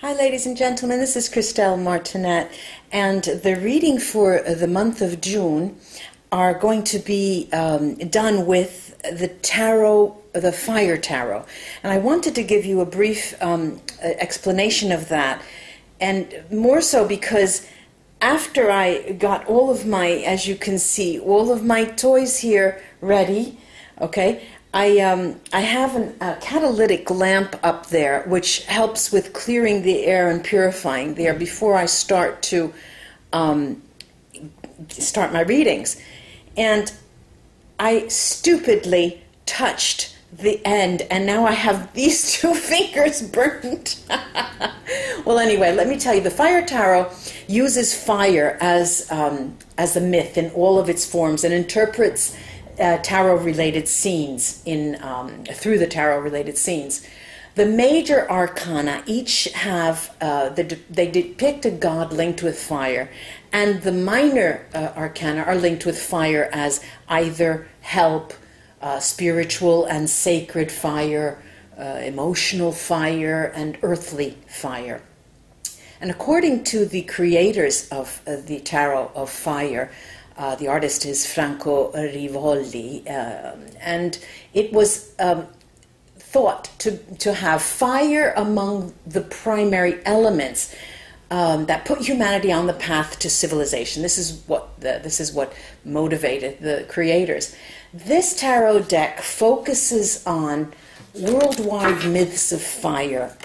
Hi ladies and gentlemen, this is Christelle Martinette, and the reading for the month of June are going to be done with the tarot, the fire tarot. And I wanted to give you a brief explanation of that, and more so because after I got all of my, as you can see, all of my toys here ready, okay, I have a catalytic lamp up there which helps with clearing the air and purifying the air before I start to start my readings. And I stupidly touched the end, and now I have these two fingers burnt. Well, anyway, let me tell you, the Fire Tarot uses fire as a myth in all of its forms and interprets tarot-related scenes through the tarot-related scenes. The major arcana each have they depict a god linked with fire, and the minor arcana are linked with fire as either help, spiritual and sacred fire, emotional fire, and earthly fire. And according to the creators of the tarot of fire, the artist is Franco Rivoli, and it was thought to have fire among the primary elements that put humanity on the path to civilization. This is what motivated the creators. This tarot deck focuses on worldwide myths of fire,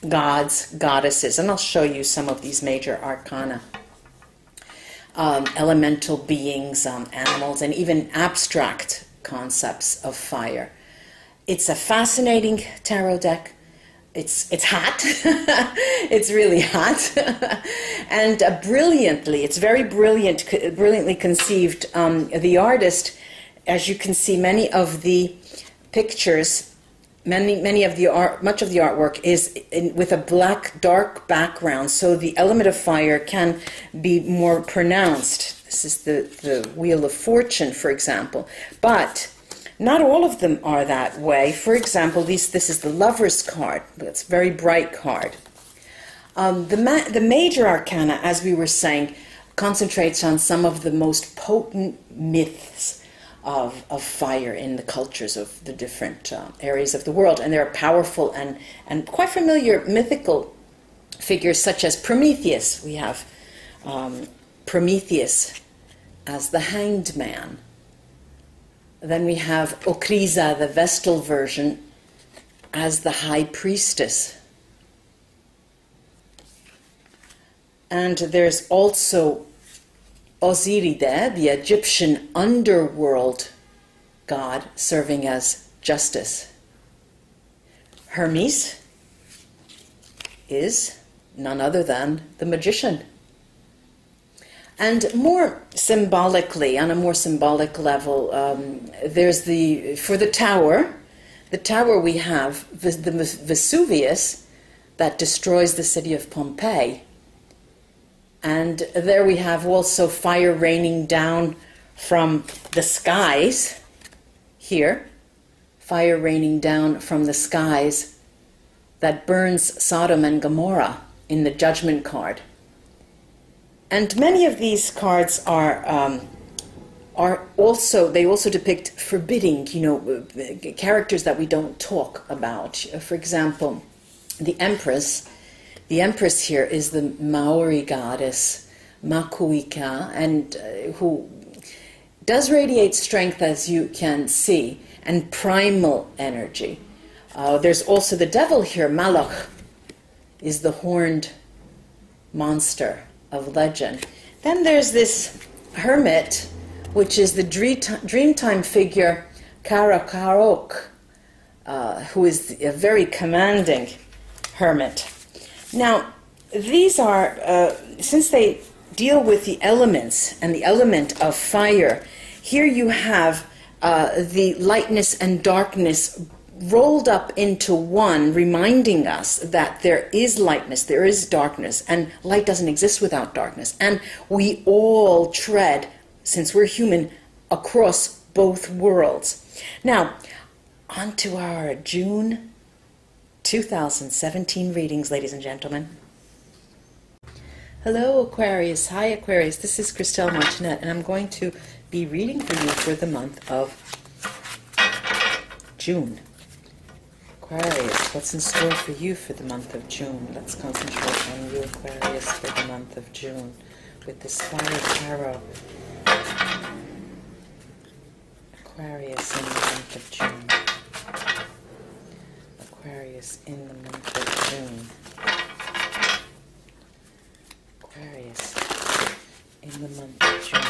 gods, goddesses, and I'll show you some of these major arcana. Elemental beings, animals, and even abstract concepts of fire. It's a fascinating tarot deck. It's hot. It's really hot. And it's very brilliantly conceived. The artist, as you can see, many of the pictures, much of the artwork is with a black, dark background, so the element of fire can be more pronounced. This is the Wheel of Fortune, for example. But not all of them are that way. For example, this is the Lover's card. It's a very bright card. The major arcana, as we were saying, concentrates on some of the most potent myths of fire in the cultures of the different areas of the world. And there are powerful and quite familiar mythical figures such as Prometheus. We have Prometheus as the Hanged Man. Then we have Ocrisa, the Vestal version, as the High Priestess. And there's also Osiride, the Egyptian underworld god, serving as justice. Hermes is none other than the magician. And more symbolically, on a more symbolic level, there's for the tower we have the Vesuvius that destroys the city of Pompeii. And there we have also fire raining down from the skies. Here, fire raining down from the skies that burns Sodom and Gomorrah in the Judgment card. And many of these cards are also depict forbidding, characters that we don't talk about. For example, the Empress. The Empress here is the Maori goddess, Makuika, and who does radiate strength, as you can see, and primal energy. There's also the devil here. Malach is the horned monster of legend. Then there's this hermit, which is the Dreamtime figure, Karakarok, who is a very commanding hermit. Now, these are, since they deal with the elements and the element of fire, here you have the lightness and darkness rolled up into one, reminding us that there is lightness, there is darkness, and light doesn't exist without darkness. And we all tread, since we're human, across both worlds. Now, on to our June 2017 readings, ladies and gentlemen. Hello, Aquarius. Hi, Aquarius. This is Christelle Martinette, and I'm going to be reading for you for the month of June. Aquarius, what's in store for you for the month of June? Let's concentrate on you, Aquarius, for the month of June with the Spiral Tarot. Aquarius in the month of June. Aquarius in the month of June. Aquarius in the month of June.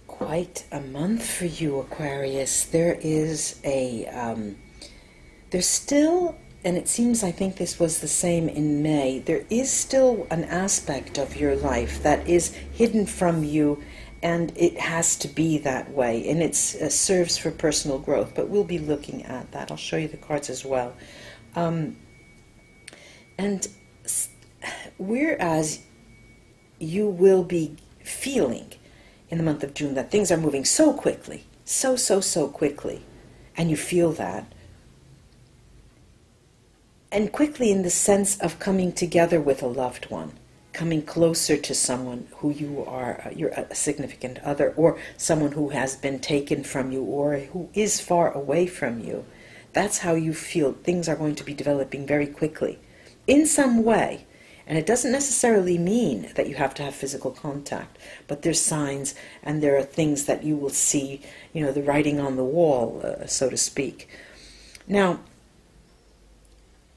Quite a month for you, Aquarius. There is there's still, and it seems, I think this was the same in May, there is still an aspect of your life that is hidden from you, and it has to be that way, and it serves for personal growth, but we'll be looking at that. I'll show you the cards as well. And whereas you will be feeling in the month of June that things are moving so quickly, so quickly, and you feel that. And quickly in the sense of coming together with a loved one, coming closer to someone who you are, you're a significant other, or someone who has been taken from you, or who is far away from you. That's how you feel. Things are going to be developing very quickly, in some way. And it doesn't necessarily mean that you have to have physical contact, but there's signs and there are things that you will see, you know, the writing on the wall, so to speak. Now,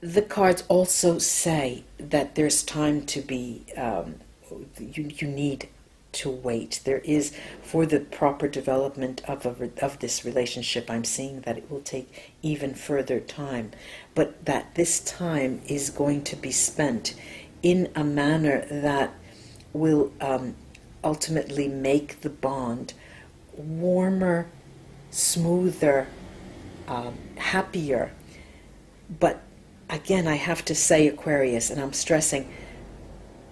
the cards also say that there's time to be, you need to wait. There is, for the proper development of this relationship, I'm seeing that it will take even further time, but that this time is going to be spent in a manner that will ultimately make the bond warmer, smoother, happier. But again, I have to say, Aquarius, and I'm stressing,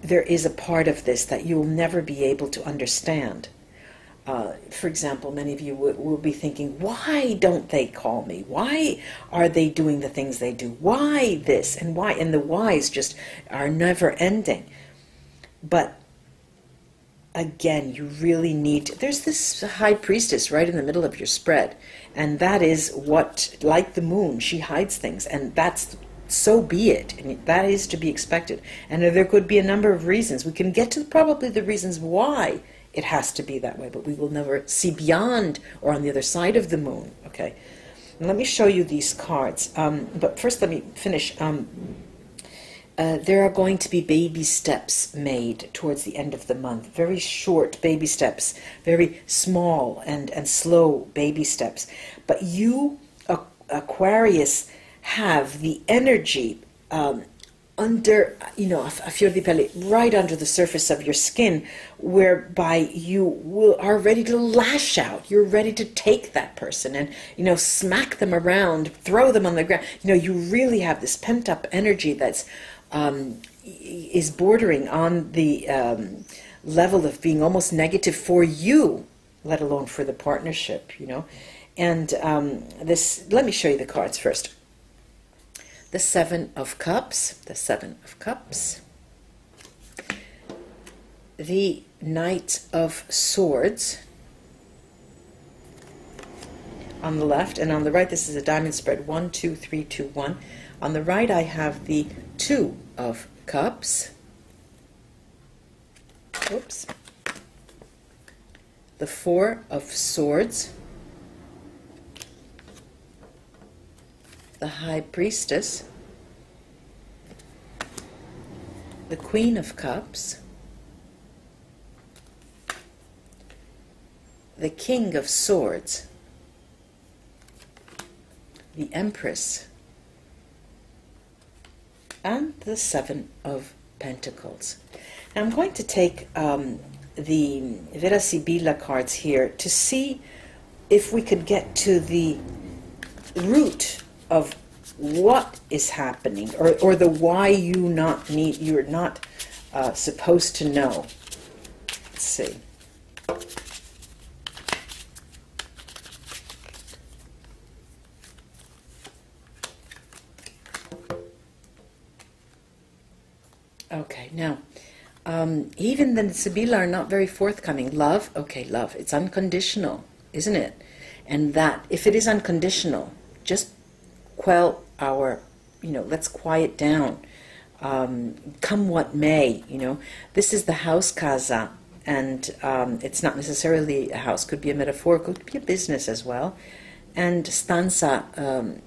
there is a part of this that you'll never be able to understand. For example, many of you will be thinking, why don't they call me? Why are they doing the things they do? Why this and why? And the whys just are never ending. But again, you really need to, there's this high priestess right in the middle of your spread. And that is what, like the moon, she hides things. And that's, so be it. And that is to be expected. And there could be a number of reasons. We can get to probably the reasons why it has to be that way, but we will never see beyond or on the other side of the moon. Okay, and let me show you these cards. But first, let me finish. There are going to be baby steps made towards the end of the month. Very short baby steps, very small and slow baby steps. But you, Aquarius, have the energy under, you know, a fior di pelle, right under the surface of your skin, whereby you are ready to lash out. You're ready to take that person and, you know, smack them around, throw them on the ground. You know, you really have this pent-up energy that's is bordering on the level of being almost negative for you, let alone for the partnership, you know. And this, let me show you the cards first. The Seven of Cups, the Seven of Cups, the Knight of Swords on the left, and on the right, this is a diamond spread, 1, 2, 3, 2, 1. On the right, I have the Two of Cups, oops, the Four of Swords, the High Priestess, the Queen of Cups, the King of Swords, the Empress, and the Seven of Pentacles. I'm going to take the Vera Sibilla cards here to see if we could get to the root of what is happening, or the why you're not supposed to know. Let's see. Okay, now, even the Sibilla are not very forthcoming. Love, okay, love, it's unconditional, isn't it? And that, if it is unconditional, just quell our, let's quiet down. Come what may, This is the house casa, and it's not necessarily a house, could be a metaphorical, could be a business as well. And stanza,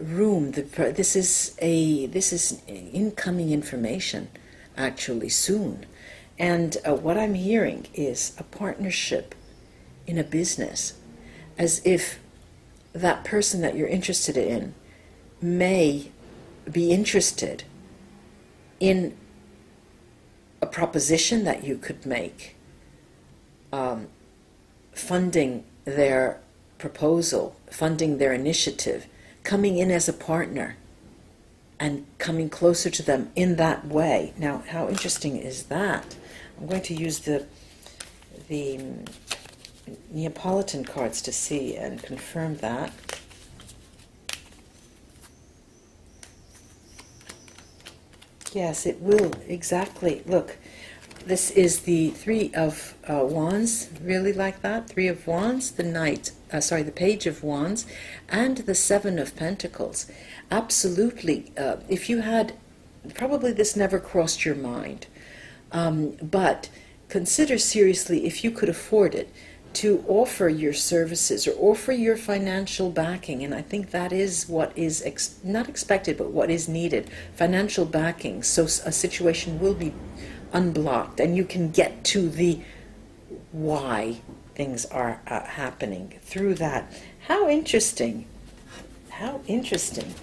room. This is incoming information, actually, soon. And what I'm hearing is a partnership in a business, as if that person that you're interested in may be interested in a proposition that you could make, funding their proposal, funding their initiative, coming in as a partner and coming closer to them in that way. Now, how interesting is that? I'm going to use the Neapolitan cards to see and confirm that. Yes, it will, exactly. Look, this is the Three of Wands, really like that. Three of Wands, the Knight, the Page of Wands, and the Seven of Pentacles. Absolutely, if you had, probably this never crossed your mind, but consider seriously, if you could afford it, to offer your services or offer your financial backing. And I think that is what is not expected, but what is needed, financial backing, so a situation will be unblocked and you can get to the why things are happening through that. How interesting. How interesting.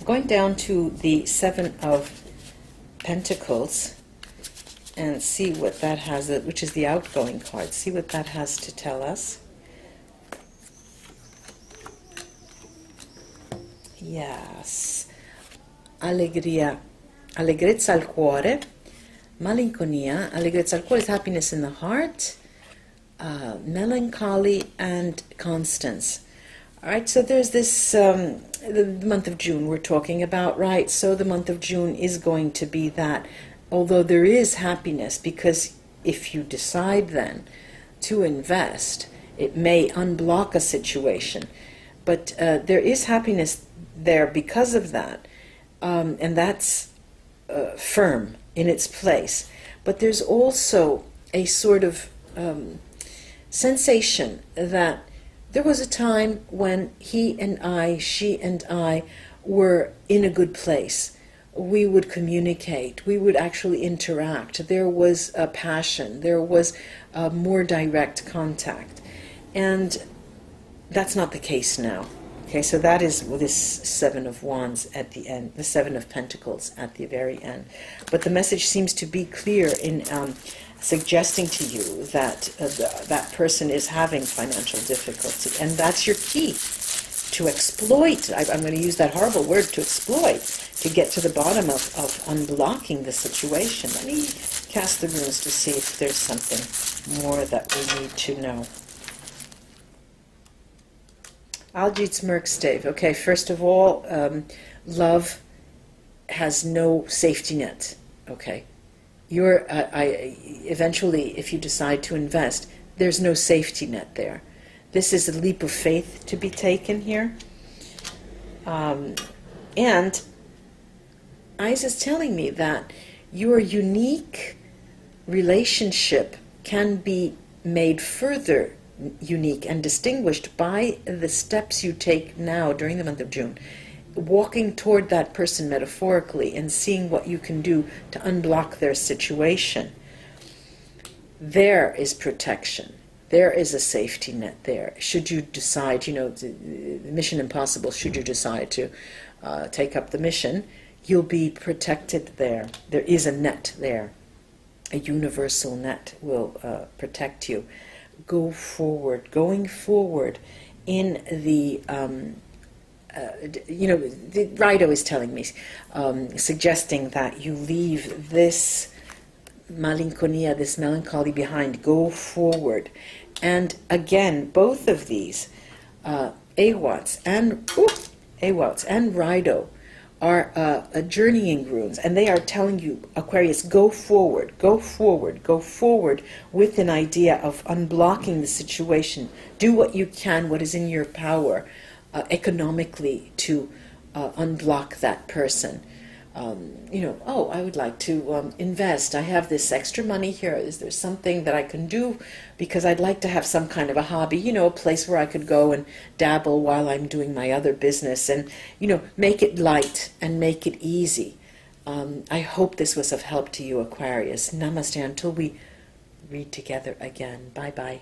Going down to the Seven of Pentacles and see what that has, which is the outgoing card. See what that has to tell us. Yes. Allegria. Allegrezza al cuore. Malinconia. Allegrezza al cuore is happiness in the heart. Melancholy and constance. All right, so there's this, the month of June we're talking about, right? So the month of June is going to be that, although there is happiness, because if you decide then to invest, it may unblock a situation. But there is happiness there because of that, and that's firm in its place. But there's also a sort of sensation that there was a time when she and I were in a good place. We would communicate, we would actually interact. There was a passion, there was more direct contact. And that's not the case now. Okay, so that is this Seven of Wands at the end, the Seven of Pentacles at the very end. But the message seems to be clear in suggesting to you that that person is having financial difficulty, and that's your key to exploit. I'm going to use that horrible word, to exploit, to get to the bottom of unblocking the situation. Let me cast the runes to see if there's something more that we need to know. Aljit's Merkstave. Okay, first of all, love has no safety net. Okay, eventually, if you decide to invest, there's no safety net there. This is a leap of faith to be taken here. And Ice is telling me that your unique relationship can be made further unique and distinguished by the steps you take now during the month of June, walking toward that person metaphorically and seeing what you can do to unblock their situation. There is protection. There is a safety net there. Should you decide, Mission Impossible, should you decide to take up the mission, you'll be protected there. There is a net there. A universal net will protect you. Go forward. Going forward in the, the Rido is telling me, suggesting that you leave this malinconia, this melancholy behind. Go forward. And again, both of these, Awats and Rido, are journeying runes, and they are telling you, Aquarius, go forward, go forward, go forward with an idea of unblocking the situation. Do what you can, what is in your power, economically, to unblock that person. Oh, I would like to invest. I have this extra money here. Is there something that I can do? Because I'd like to have some kind of a hobby, a place where I could go and dabble while I'm doing my other business, and, make it light and make it easy. I hope this was of help to you, Aquarius. Namaste until we read together again. Bye-bye.